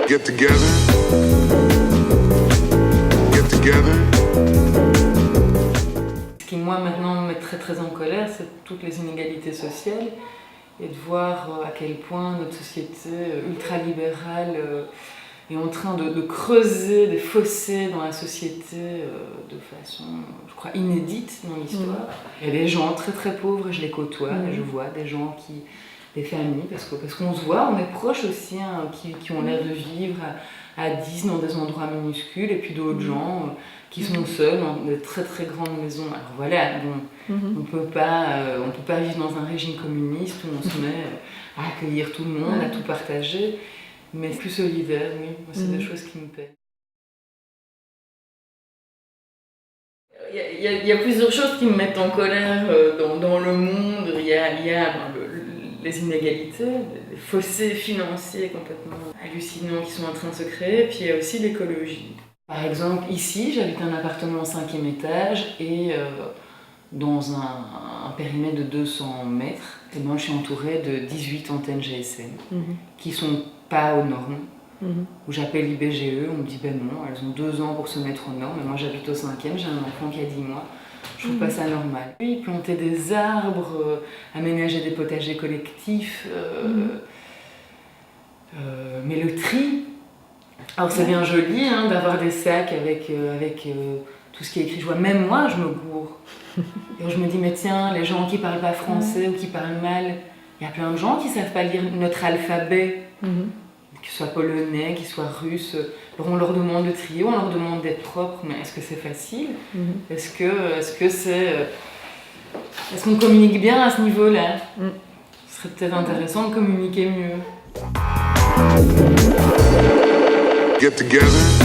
Get together. Get together. Ce qui, moi, maintenant, me met très très en colère, c'est toutes les inégalités sociales et de voir à quel point notre société ultralibérale est en train de creuser des fossés dans la société de façon, je crois, inédite dans l'histoire. Il y a des gens très très pauvres, je les côtoie, et je vois des gens des familles, parce qu'on se voit, on est proches aussi, hein, qui ont l'air de vivre à 10 dans des endroits minuscules, et puis d'autres gens qui sont seuls dans de très très grandes maisons. Alors voilà, bon, on peut pas vivre dans un régime communiste où on se met à accueillir tout le monde, à tout partager, mais plus solidaire, oui, moi, c'est des choses qui me plaisent. Il y a plusieurs choses qui me mettent en colère dans le monde. Il y a les inégalités, les fossés financiers complètement hallucinants qui sont en train de se créer, puis il y a aussi l'écologie. Par exemple, ici, j'habite un appartement au 5e étage et dans un périmètre de 200 mètres, et moi, je suis entourée de 18 antennes GSM qui ne sont pas aux normes. Où j'appelle l'IBGE, on me dit ben non, elles ont 2 ans pour se mettre aux normes, mais moi j'habite au 5e, j'ai un enfant qui a 10 mois, je trouve pas ça normal. Puis planter des arbres, aménager des potagers collectifs, mais le tri, alors c'est bien joli hein, d'avoir des sacs avec tout ce qui est écrit, je vois, même moi je me gourre. Et je me dis mais tiens, les gens qui parlent pas français ou qui parlent mal, il y a plein de gens qui savent pas lire notre alphabet. Qu'ils soient polonais, qu'ils soient russes, on leur demande de trier, on leur demande d'être propre, mais est-ce que c'est facile? Est-ce qu'on communique bien à ce niveau-là? Ce serait peut-être intéressant de communiquer mieux. Get together.